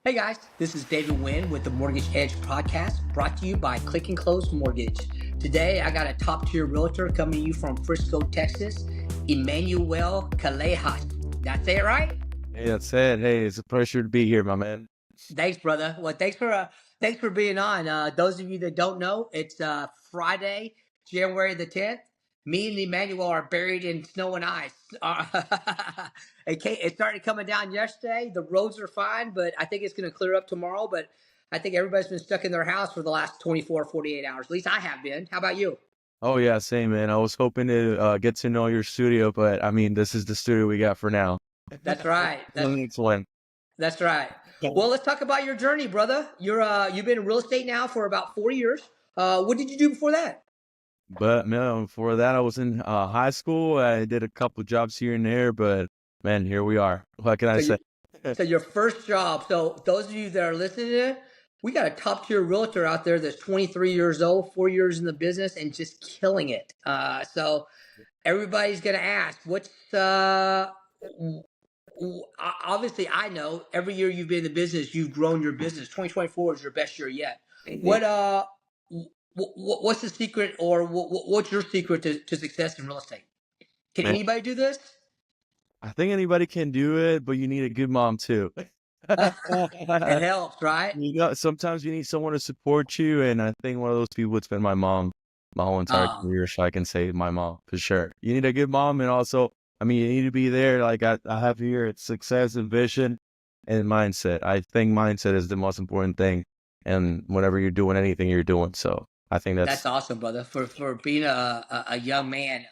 Hey guys, this is David Wynn with the Mortgage Edge podcast, brought to you by Click and Close Mortgage. Today, I got a top-tier realtor coming to you from Frisco, Texas, Emmanuel Callejas. Did I say it right? Hey, that's it. Hey, it's a pleasure to be here, my man. Thanks, brother. Well, thanks for being on. Those of you that don't know, it's Friday, January the 10th. Me and Emmanuel are buried in snow and ice. It started coming down yesterday. The roads are fine, but I think it's going to clear up tomorrow. But I think everybody's been stuck in their house for the last 24, 48 hours. At least I have been. How about you? Oh yeah, same man. I was hoping to get to know your studio, but I mean, this is the studio we got for now. That's right. Excellent. That's right. Well, let's talk about your journey, brother. You've been in real estate now for about 4 years. What did you do before that? But no, before that, I was in high school. I did a couple jobs here and there, but man, here we are. What can I So say? so your first job. So those of you that are listening to it, we got a top tier realtor out there that's 23 years old, 4 years in the business, and just killing it. So everybody's gonna ask, what's obviously I know every year you've been in the business, you've grown your business. 2024 is your best year yet. What what's the secret, or what's your secret to success in real estate? Can Man, anybody do this? I think anybody can do it, but you need a good mom too. It helps, right? Sometimes you need someone to support you, and I think one of those people has been my mom my whole entire Uh, career, so I can say my mom for sure. You need a good mom, and also, I mean, you need to be there. Like I have here, it's success and vision and mindset. I think mindset is the most important thing, and whenever you're doing anything, you're doing. So I think That's that's awesome, brother. For being a young man,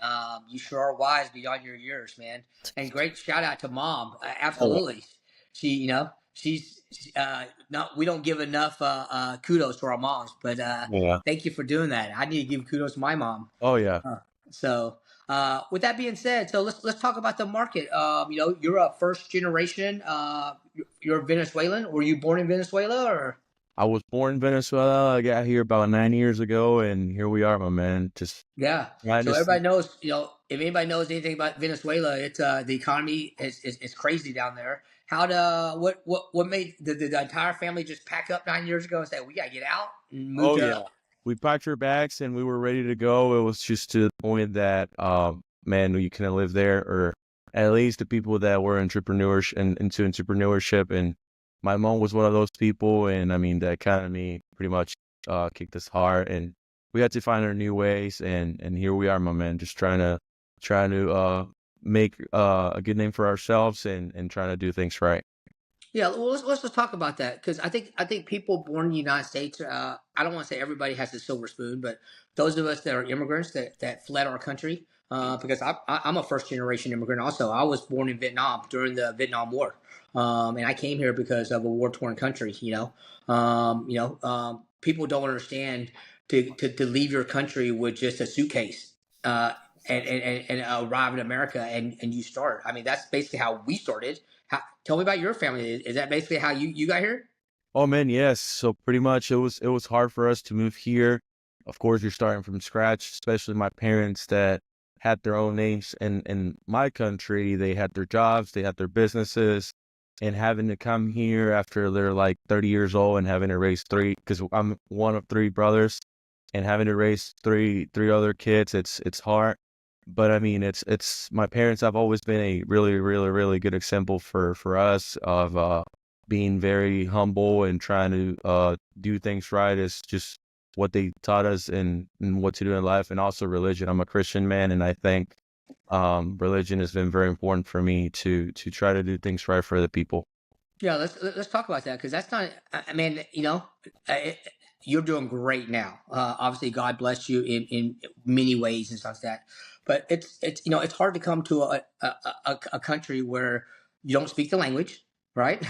you sure are wise beyond your years, man. And great shout out to mom. Absolutely, she she's not. We don't give enough kudos to our moms, but yeah. thank you for doing that. I need to give kudos to my mom. Oh yeah. So with that being said, so let's talk about the market. You're a first generation. You're Venezuelan. Were you born in Venezuela or? I was born in Venezuela. I got here about 9 years ago, and here we are, my man. Just Yeah. trying So to everybody knows, if anybody knows anything about Venezuela, it's the economy is crazy down there. What made the entire family just pack up 9 years ago and say we gotta get out and move Oh to? yeah. We packed our bags and we were ready to go. It was just to the point that, man, you couldn't live there, or at least the people that were entrepreneurs and into entrepreneurship. And my mom was one of those people. And I mean, the economy pretty much kicked us hard, and we had to find our new ways. And here we are, my man, just trying to make a good name for ourselves, and trying to do things right. Yeah, well, let's just talk about that because I think people born in the United States. I don't want to say everybody has a silver spoon, but those of us that are immigrants that fled our country, because I'm a first generation immigrant. Also, I was born in Vietnam during the Vietnam War, and I came here because of a war torn country. People don't understand to leave your country with just a suitcase. And arrive in America and you start. I mean, that's basically how we started. Tell me about your family. Is that basically how you got here? Oh man, yes. So pretty much it was hard for us to move here. Of course, you're starting from scratch, especially my parents that had their own names in my country. They had their jobs, they had their businesses, and having to come here after they're like 30 years old and having to raise three, because I'm one of three brothers, and having to raise three other kids, it's hard. But I mean, it's my parents have always been a really, really, really good example for us of being very humble and trying to do things right. Is just what they taught us, and what to do in life, and also religion. I'm a Christian man, and I think religion has been very important for me to try to do things right for the people. Yeah, let's talk about that because that's not. I mean, you're doing great now. Obviously, God bless you in many ways and stuff like that. But it's hard to come to a country where you don't speak the language, right?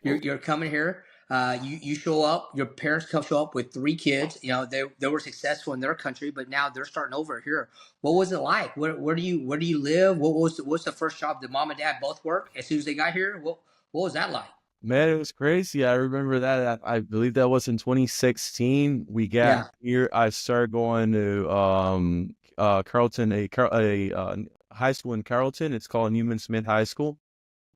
You're coming here. You show up. Your parents come show up with three kids. They were successful in their country, but now they're starting over here. What was it like? Where do you live? What's the first job? Did mom and dad both work as soon as they got here? What was that like? Man, it was crazy. I remember that. I believe that was in 2016. We got Yeah. here. I started going to Carlton, a high school in Carlton. It's called Newman Smith High School.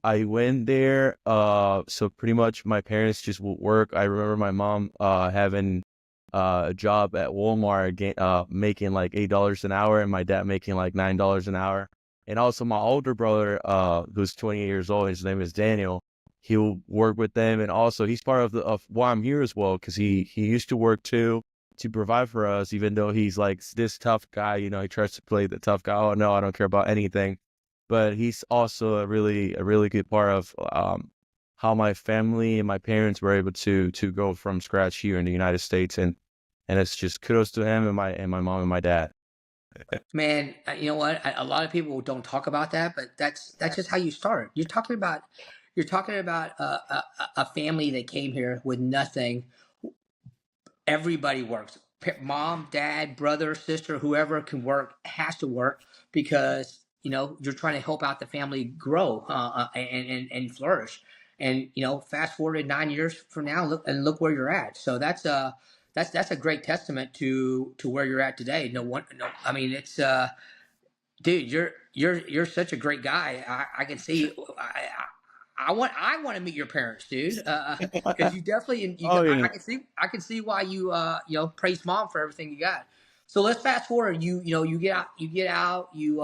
I went there. So pretty much my parents just would work. I remember my mom having a job at Walmart, making like $8 an hour, and my dad making like $9 an hour. And also my older brother, who's 20 years old, his name is Daniel. He'll work with them, and also he's part of the of why I'm here as well, because he used to work too to provide for us, even though he's like this tough guy. He tries to play the tough guy. Oh no, I don't care about anything. But he's also a really good part of how my family and my parents were able to go from scratch here in the United States, and it's just kudos to him and my mom and my dad. Man, you know what? A lot of people don't talk about that, but that's just how you start. You're talking about a family that came here with nothing. Everybody works. Mom, dad, brother, sister, whoever can work has to work because you're trying to help out the family grow and flourish. And fast forward 9 years from now, look where you're at. So that's a great testament to where you're at today. No one, no, I mean it's. Dude, you're such a great guy. I can see. I want to meet your parents, dude. Because you definitely Oh yeah. I can see why you praise mom for everything you got. So let's fast forward. You get out. You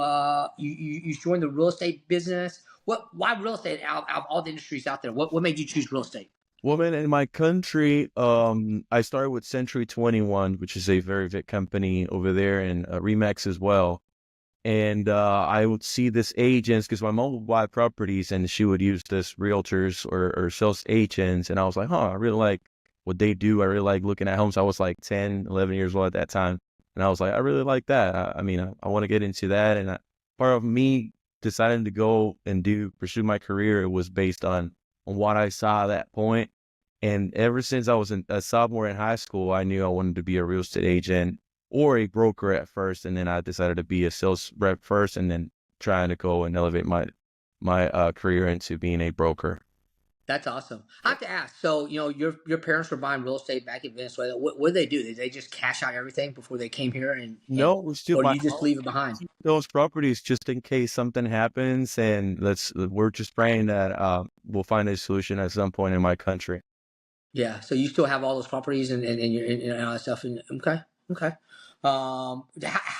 join the real estate business. Why real estate out of all the industries out there? What made you choose real estate? Woman in my country, I started with Century 21, which is a very big company over there, and Remax as well. And I would see this agents because my mom would buy properties and she would use this realtors or sales agents. And I was like, I really like what they do. I really like looking at homes. I was like 10, 11 years old at that time. And I was like, I really like that. I mean, I want to get into that. And part of me deciding to go and pursue my career, it was based on what I saw at that point. And ever since I was a sophomore in high school, I knew I wanted to be a real estate agent or a broker at first, and then I decided to be a sales rep first, and then trying to go and elevate my career into being a broker. That's awesome. I have to ask. So, your parents were buying real estate back in Venezuela. What did they do? Did they just cash out everything before they came here, and No, we still or my you just mom leave it still behind? keep those properties just in case something happens, and we're just praying that we'll find a solution at some point in my country. Yeah. So you still have all those properties and all that stuff. And okay, okay. How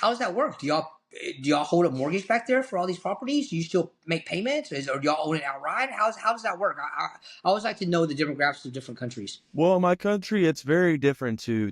does that work? Do y'all hold a mortgage back there for all these properties? Do you still make payments, or do y'all own it outright? How does that work? I always like to know the demographics of different countries. Well, in my country, it's very different to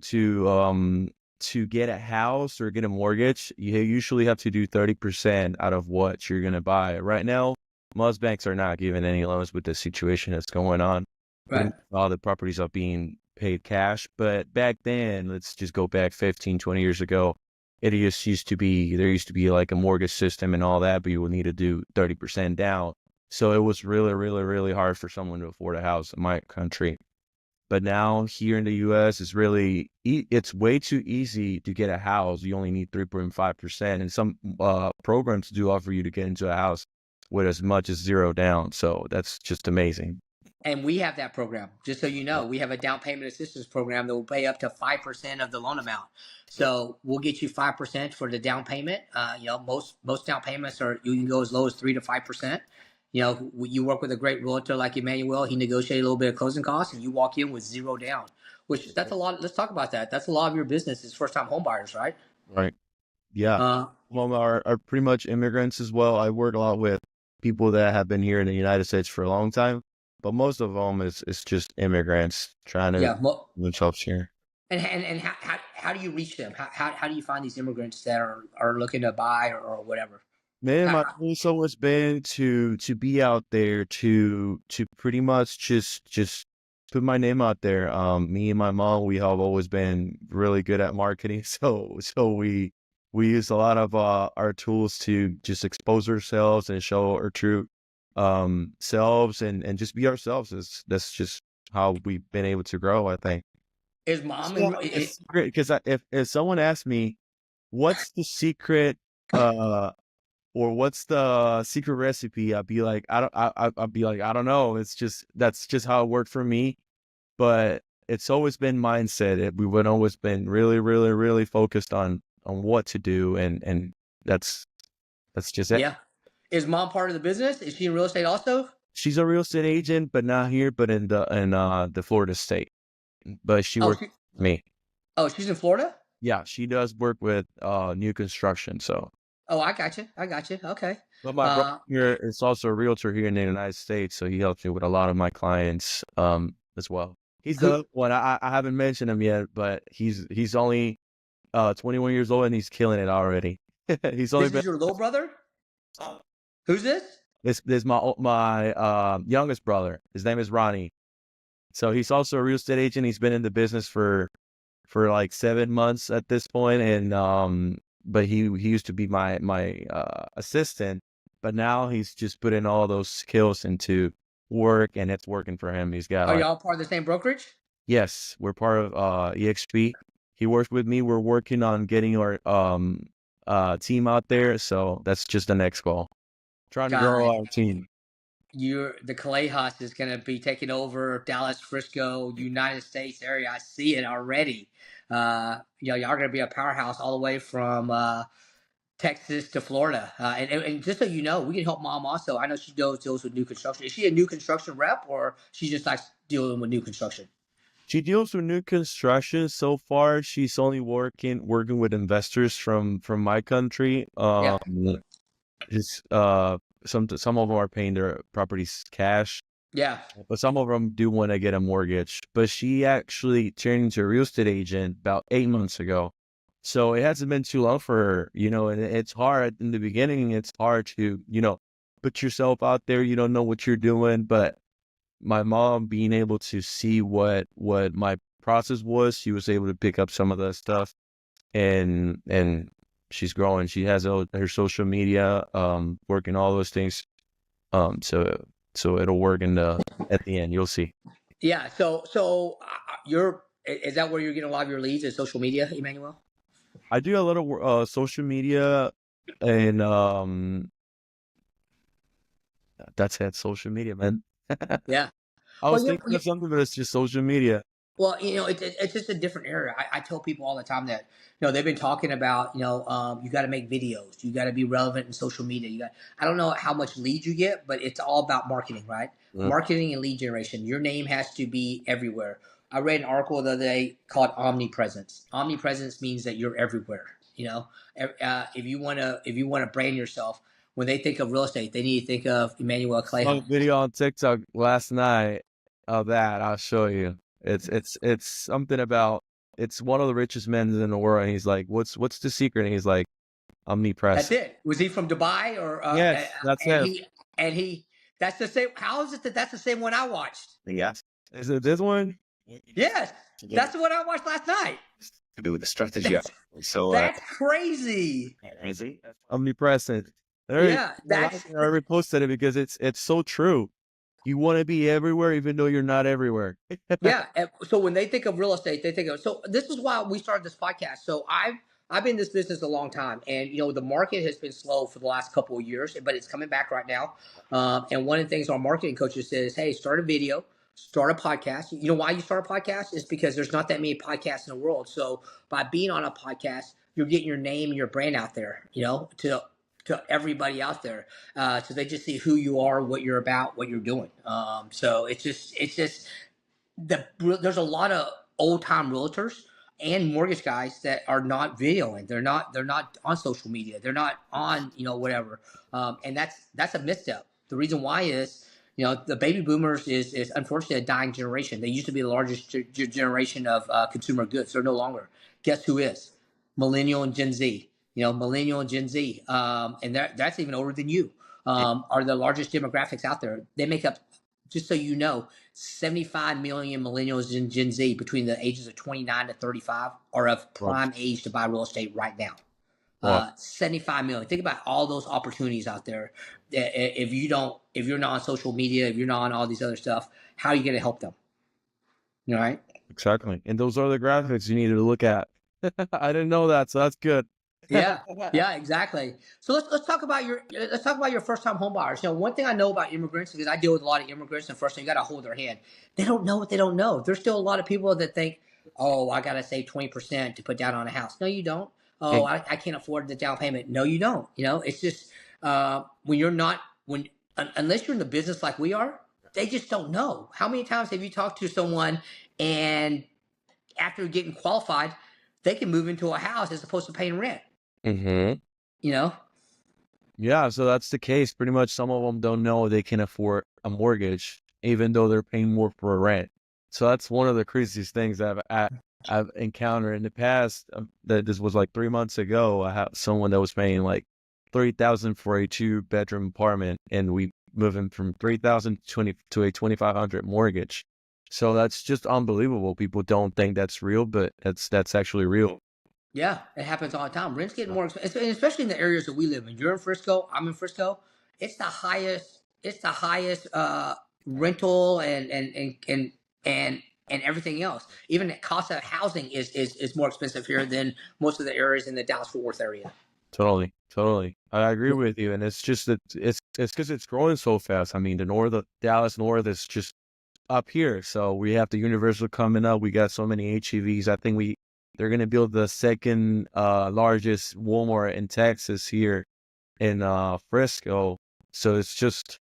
get a house or get a mortgage. You usually have to do 30% out of what you're gonna buy. Right now, most banks are not giving any loans with the situation that's going on. Pretty Right. much all the properties are being paid cash. But back then, let's just go back 15, 20 years ago. There used to be like a mortgage system and all that, but you would need to do 30% down. So it was really, really, really hard for someone to afford a house in my country. But now here in the US, it's way too easy to get a house. You only need 3.5%. And some programs do offer you to get into a house with as much as zero down. So that's just amazing. And we have that program. Just so you know, we have a down payment assistance program that will pay up to 5% of the loan amount. So we'll get you 5% for the down payment. Most down payments are you can go as low as 3 to 5%. You work with a great realtor like Emmanuel. He negotiated a little bit of closing costs, and you walk in with zero down. Which that's a lot. Let's talk about that. That's a lot of your business is first time home buyers, right? Right. Yeah. Uh, Well, are pretty much immigrants as well. I work a lot with people that have been here in the United States for a long time, but most of them is just immigrants trying to yeah. themselves here. And how do you reach them? How do you find these immigrants that are looking to buy or whatever? Man, How, my goal has always been to be out there to pretty much just put my name out there. Me and my mom, we have always been really good at marketing, so we use a lot of our tools to just expose ourselves and show our true selves and just be ourselves. That's just how we've been able to grow, I think. is mom Yeah, and it's great because if someone asks me what's the secret uh or what's the secret recipe? I'd be like, I'd be like, I don't know. That's just how it worked for me. But it's always been mindset. We've always been really, really, really focused on what to do, and that's just it. yeah, is mom part of the business? Is she in real estate also? She's a real estate agent, but not here, but in the Florida state. But she Oh, works with me. she's in Florida. Yeah, she does work with new construction. So, Oh, I got you. I got you. Okay. but my brother Uh, here is also a realtor here in the United States, so he helps me with a lot of my clients as well. He's who? the one I haven't mentioned him yet, but he's only 21 years old and he's killing it already. He's only This been is your little brother. Who's this? this my youngest brother. His name is Ronnie. So he's also a real estate agent. He's been in the business for like 7 months at this point, and but he used to be my assistant, but now he's just putting all those skills into work, and it's working for him. He's got Are like, y'all part of the same brokerage? yes, we're part of EXP. He works with me. We're working on getting our team out there, so that's just the next goal. Trying to grow Guy, our team. the Callejas is going to be taking over Dallas, Frisco, United States area. I see it already. Y'all are going to be a powerhouse all the way from Texas to Florida. And just so you know, we can help mom also. I know she deals with new construction. Is she a new construction rep, or she just likes dealing with new construction? She deals with new construction. So far, she's only working with investors from my country. Yeah, Just some of them are paying their properties cash, yeah. but some of them do want to get a mortgage. But she actually turned into a real estate agent about 8 months ago. So it hasn't been too long for her, and it's hard in the beginning. It's hard to, put yourself out there. You don't know what you're doing, but my mom being able to see what my process was, she was able to pick up some of the stuff, and she's growing. She has her social media, working all those things. So it'll work at the end. You'll see. Yeah. So you're is that where you're getting a lot of your leads is social media, Emmanuel? I do a little social media, and that's it. Social media, man. Yeah. I Well, was thinking of something, but it's just social media. well, it's just a different era. I tell people all the time that they've been talking about you got to make videos, you got to be relevant in social media. I don't know how much leads you get, but it's all about marketing, right? Mm. Marketing and lead generation. Your name has to be everywhere. I read an article the other day called omnipresence. Omnipresence means that you're everywhere. If you want to brand yourself, when they think of real estate, they need to think of Emmanuel Saw a Clay. video on TikTok last night of that. I'll show you. It's something about it's one of the richest men in the world. And he's like, what's the secret? And he's like, That's omnipresent. it. Was he from Dubai or Yes, that's and him. he that's the same. How is it that that's the same one I watched? Yes. Is it this one? Yes, To that's the one I watched last night. do with the strategy. That's that's crazy. Is he? Omnipresent. There, Yeah, I like that's it. I already posted it because it's so true. You want to be everywhere, even though you're not everywhere. Yeah. So when they think of real estate, they think of so. This is why we started this podcast. So I've been in this business a long time, and the market has been slow for the last couple of years, but it's coming back right now. And one of the things our marketing coaches says, hey, start a video, start a podcast. You know why you start a podcast is because there's not that many podcasts in the world. So by being on a podcast, you're getting your name and your brand out there, to everybody out there. So they just see who you are, what you're about, what you're doing. So it's just there's a lot of old time realtors and mortgage guys that are not videoing. They're not on social media. They're not on whatever. And that's a misstep. The reason why is the baby boomers is unfortunately a dying generation. They used to be the largest generation of consumer goods. They're no longer. Guess who is? Millennial and Gen Z. Millennial and Gen Z, and that's even older than you. Are the largest demographics out there. They make up, just so you know, 75 million millennials and Gen Z between the ages of 29 to 35 are of Wow. prime age to buy real estate right now. Wow. 75 million. Think about all those opportunities out there. If you're not on social media, if you're not on all these other stuff, how are you going to help them? All right. Exactly. And those are the graphics you need to look at. I didn't know that, so that's good. Yeah, yeah, exactly. So let's talk about your first time home buyers. One thing I know about immigrants, because I deal with a lot of immigrants, and first thing you got to hold their hand. They don't know what they don't know. There's still a lot of people that think, oh, I got to save 20% to put down on a house. No, you don't. Oh, I can't afford the down payment. No, you don't. It's just when you're not when unless you're in the business like we are, they just don't know. How many times have you talked to someone and after getting qualified, they can move into a house as opposed to paying rent? Mm-hmm. You know? Yeah, so that's the case. Pretty much some of them don't know they can afford a mortgage, even though they're paying more for a rent. So that's one of the craziest things I've encountered in the past. That this was like 3 months ago. I have someone that was paying like 3,000 for a two-bedroom apartment, and we moving from 3,000 to a 2,500 mortgage. So that's just unbelievable. People don't think that's real, but that's actually real. Yeah, it happens all the time. Rent's getting more expensive, especially in the areas that we live in. You're in Frisco. I'm in Frisco. It's the highest. It's the highest rental and everything else. Even the cost of housing is more expensive here than most of the areas in the Dallas Fort Worth area. Totally, totally. I agree with you, and it's just that it's because it's growing so fast. I mean, the north of Dallas North is just up here, so we have the Universal coming up. We got so many HEVs. I think they're gonna build the second largest Walmart in Texas here in Frisco. So it's just,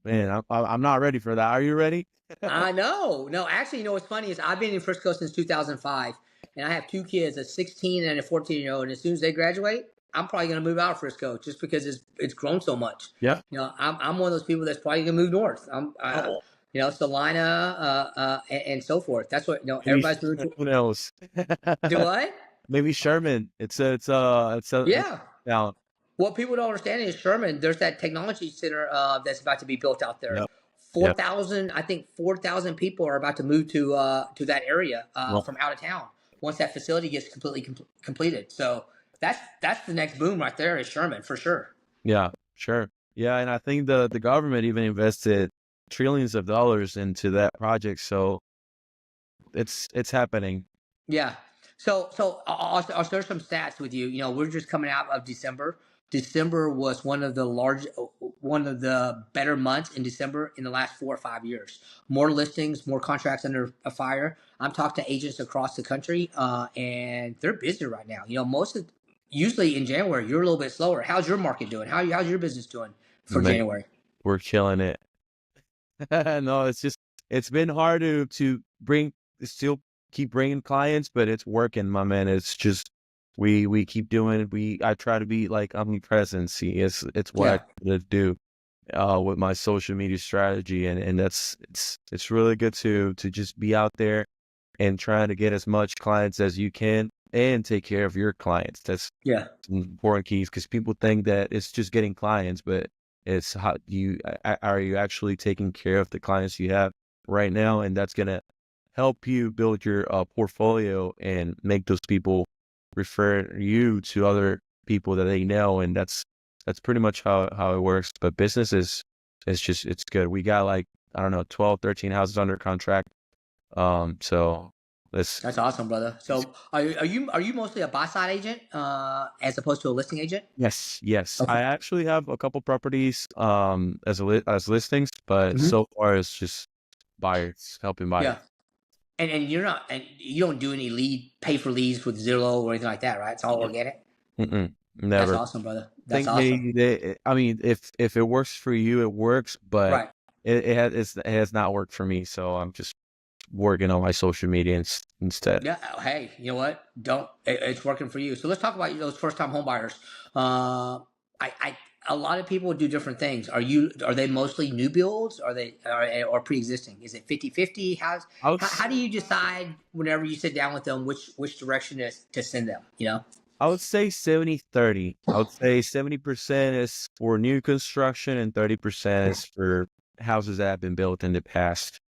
man, I'm not ready for that. Are you ready? I know. No, actually, you know what's funny is I've been in Frisco since 2005, and I have two kids, a 16 and a 14-year-old. And as soon as they graduate, I'm probably going to move out of Frisco just because it's grown so much. Yeah. I'm one of those people that's probably going to move north. Oh, Salina, and so forth. That's what maybe everybody's moving to. who knows? Do what? Maybe Sherman. It's Yeah. down. What people don't understand is Sherman. There's that technology center that's about to be built out there. Yep. Yep. 4,000, I think 4,000 people are about to move to that area Well, from out of town once that facility gets completely completed. So that's the next boom right there is Sherman for sure. yeah, sure. Yeah, and I think the government even invested trillions of dollars into that project, so it's happening. Yeah. So I'll share some stats with you. You know, we're just coming out of December. December was one of the better months in December in the last 4 or 5 years. More listings, more contracts under a fire. I'm talking to agents across the country, and they're busy right now. You know, usually in January you're a little bit slower. How's your market doing? How's your business doing for Man, January? we're killing it. No, it's just it's been hard to bring still keep bringing clients, but it's working, my man. It's just we keep doing it. I try to be like omnipresent. See, it's what I Yeah, try to do with my social media strategy, and that's it's really good to just be out there and trying to get as much clients as you can and take care of your clients. That's yeah, some important keys because people think that it's just getting clients, but it's how are you actually taking care of the clients you have right now, and that's gonna help you build your portfolio and make those people refer you to other people that they know, and that's pretty much how it works. But business is just it's good. We got like I don't know 12, 13 houses under contract. So this that's awesome, brother. So are you mostly a buy side agent as opposed to a listing agent? yes. Okay. I actually have a couple properties as listings, but Hmm. so far it's just buyers, helping buyers. Yeah. And you don't do any pay for leads with Zillow or anything like that, right? It's all organic. Mm-mm, That's never. awesome, brother. That's Think awesome. I mean, if it works for you, it works, but Right. it has not worked for me. So I'm just working on my social media instead. Yeah. Hey, you know what? Don't. It's working for you. So let's talk about those first time home buyers. I a lot of people do different things. Are they mostly new builds? Are they or pre existing? Is it 50-50? I would How do you decide whenever you sit down with them which direction to send them? You know. I would say 70-30. I would say 70% is for new construction and 30% is for houses that have been built in the past.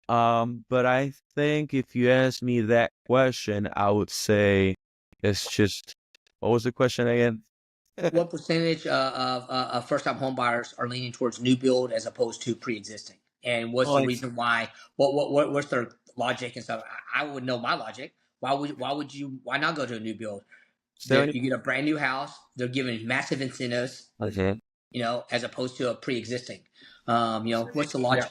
But I think if you ask me that question, I would say it's just what was the question again? What percentage of first time home buyers are leaning towards new build as opposed to pre existing? And what's the Like reason why? What's their logic and stuff? I would know my logic. Why not go to a new build? 70. You get a brand new house. They're giving massive incentives, Okay. as opposed to a pre existing. What's the Yeah. logic?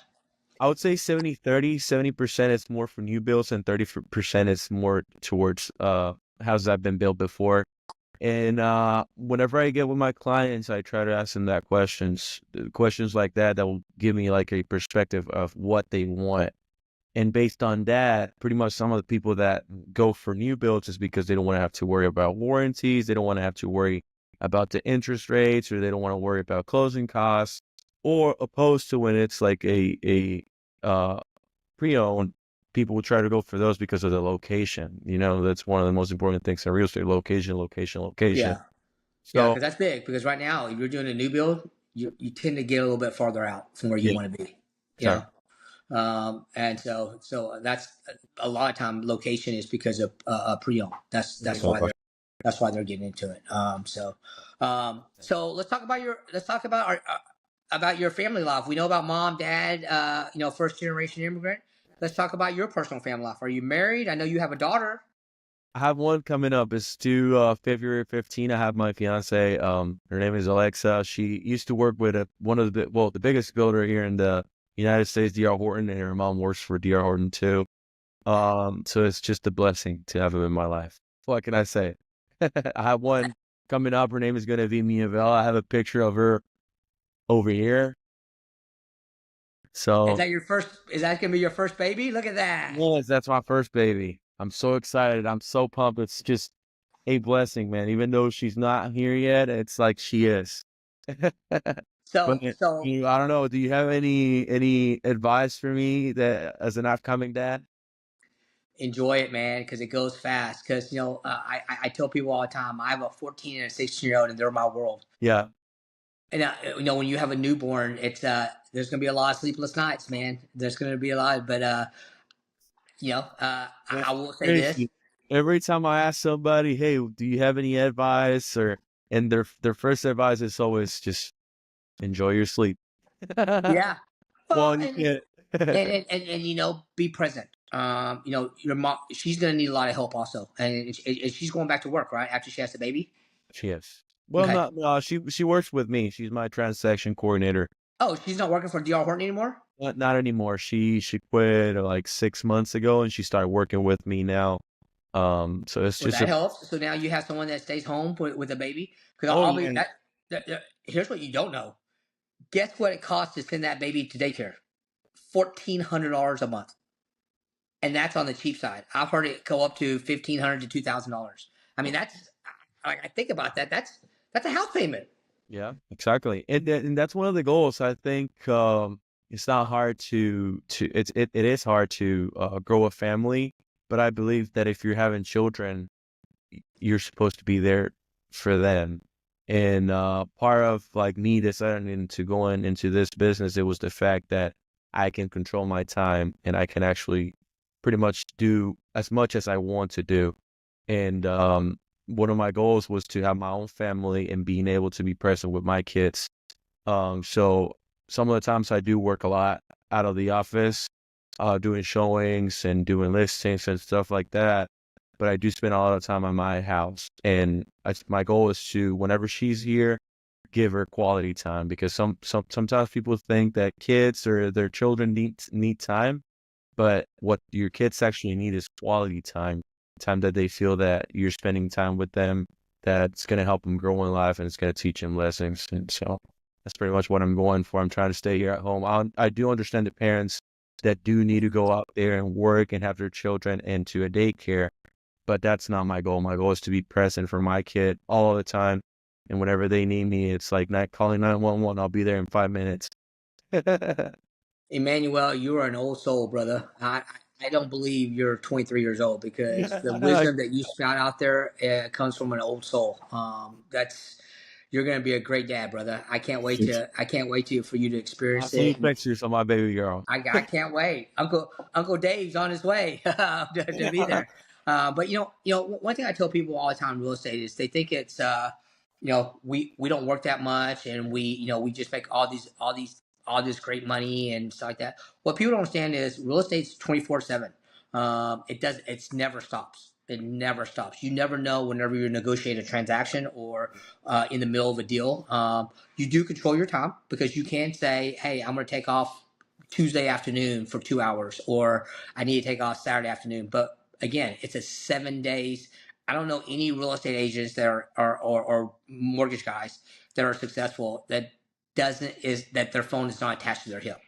I would say 70-30. 70% is more for new builds and 30% is more towards houses that have been built before. And whenever I get with my clients, I try to ask them that questions like that will give me like a perspective of what they want. And based on that, pretty much some of the people that go for new builds is because they don't want to have to worry about warranties. They don't want to have to worry about the interest rates, or they don't want to worry about closing costs, or opposed to when it's like a pre-owned, people will try to go for those because of the location. That's one of the most important things in real estate: location, location, location. Yeah. Yeah, So because that's big. Because right now, if you're doing a new build, you tend to get a little bit farther out from where you yeah, want to be. You exactly. know, and so that's a lot of time location is because of pre-owned. That's why they're getting into it. So let's talk about our about your family life. We know about mom, dad, first generation immigrant. Let's talk about your personal family life. Are you married? I know you have a daughter. I have one coming up. It's due February 15. I have my fiance. Her name is Alexa. She used to work with one of the biggest builder here in the United States, D.R. Horton, and her mom works for D.R. Horton too. So it's just a blessing to have him in my life. What can I say? I have one coming up. Her name is going to be Mia Bell. I have a picture of her over here. Is So that your first? Is that gonna be your first baby? Look at that. yes, that's my first baby. I'm so excited. I'm so pumped. It's just a blessing, man. Even though she's not here yet, it's like she is. So But so I don't know. Do you have any advice for me that as an upcoming dad? enjoy it, man, because it goes fast. Because I tell people all the time, I have a 14 and a 16-year-old, and they're my world. Yeah. And when you have a newborn, it's there's gonna be a lot of sleepless nights, man. There's gonna be a lot, but I That's will say this. crazy. Every time I ask somebody, "Hey, do you have any advice?" and their first advice is always just enjoy your sleep. Yeah. Well, Well, you and can't. and be present. Your mom, she's gonna need a lot of help also, and she's going back to work right after she has the baby. She is. Well, Okay. not no. She works with me. She's my transaction coordinator. Oh, she's not working for DR Horton anymore. Not anymore. She quit like 6 months ago, and she started working with me now. So it's Well, just that a. helps. So now you have someone that stays home with a baby. Because Oh I'll be yeah, here's what you don't know. Guess what it costs to send that baby to daycare? $1,400 a month, and that's on the cheap side. I've heard it go up to $1,500 to $2,000. I mean, that's I think about that. That's a house payment. yeah, exactly. And that's one of the goals. I think it's not hard it is hard to grow a family, but I believe that if you're having children, you're supposed to be there for them. And part of like me deciding into going into this business, it was the fact that I can control my time and I can actually pretty much do as much as I want to do. And one of my goals was to have my own family and being able to be present with my kids. So some of the times I do work a lot out of the office, doing showings and doing listings and stuff like that. But I do spend a lot of time at my house, and my goal is to, whenever she's here, give her quality time because sometimes people think that kids or their children need time, but what your kids actually need is quality time, time that they feel that you're spending time with them, that's going to help them grow in life and it's going to teach them lessons. And so that's pretty much what I'm going for. I'm trying to stay here at home. I do understand the parents that do need to go out there and work and have their children into a daycare, but that's not my goal. My goal is to be present for my kid all the time. And whenever they need me, it's like not calling 911. I'll be there in 5 minutes. Emmanuel, you are an old soul, brother. I don't believe you're 23 years old because the wisdom that you spout out there comes from an old soul. That's you're gonna be a great dad, brother. I can't wait to for you to I'll experience send you it. pictures of my baby girl. I can't wait. Uncle Dave's on his way to be there. But one thing I tell people all the time in real estate is they think it's we don't work that much and we just make all this great money and stuff like that. What people don't understand is real estate's 24/7. It's never stops. It never stops. You never know whenever you're negotiating a transaction or in the middle of a deal. You do control your time because you can say, "Hey, I'm going to take off Tuesday afternoon for 2 hours," or "I need to take off Saturday afternoon." But again, it's a 7 days. I don't know any real estate agents that or mortgage guys that are successful that doesn't is that their phone is not attached to their hip,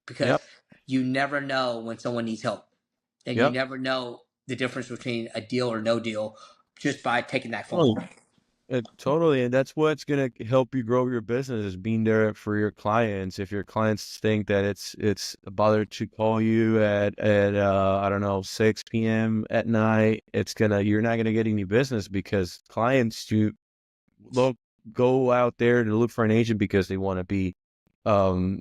because Yep. you never know when someone needs help, and you Yep. never know the difference between a deal or no deal just by taking that phone Totally. call. Totally, and that's what's gonna help you grow your business is being there for your clients. If your clients think that it's a bother to call you at I don't know 6 p.m. at night, you're not gonna get any business because clients do look go out there to look for an agent because they want to be um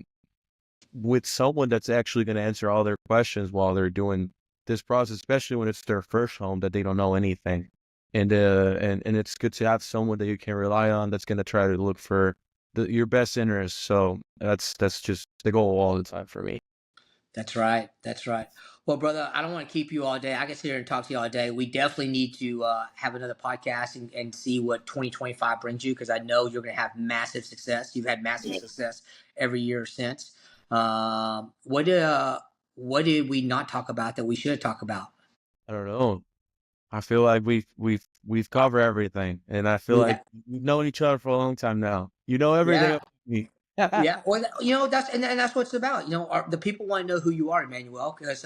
with someone that's actually going to answer all their questions while they're doing this process, especially when it's their first home that they don't know anything. And it's good to have someone that you can rely on that's going to try to look for your best interests. So that's just the goal all the time for me. That's right. That's right. Well, brother, I don't want to keep you all day. I can sit here and talk to you all day. We definitely need to have another podcast and see what 2025 brings you, because I know you're going to have massive success. You've had massive Yeah. success every year since. What did we not talk about that we should talk about? I don't know. I feel like we've covered everything, and I feel We like have, we've known each other for a long time now. You know everything yeah. about me. Yeah, well, that's and that's what it's about. The people want to know who you are, Emmanuel, because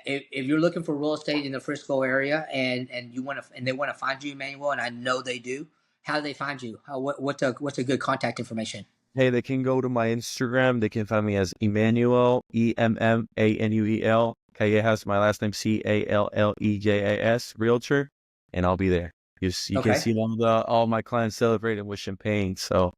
if you're looking for real estate in the Frisco area and you want to and they want to find you, Emmanuel, and I know they do. How do they find you? What's a good contact information? Hey, they can go to my Instagram. They can find me as Emmanuel, Emmanuel Callejas. My last name Callejas, Realtor, and I'll be there. You can Okay. see all my clients celebrating with champagne. So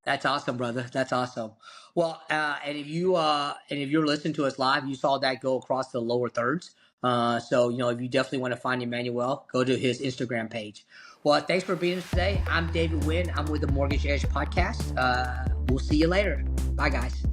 That's awesome, brother. That's awesome. Well, and if you're listening to us live, you saw that go across the lower thirds. So if you definitely want to find Emmanuel, go to his Instagram page. Well, thanks for being here today. I'm David Wynn. I'm with the Mortgage Edge podcast. We'll see you later. Bye, guys.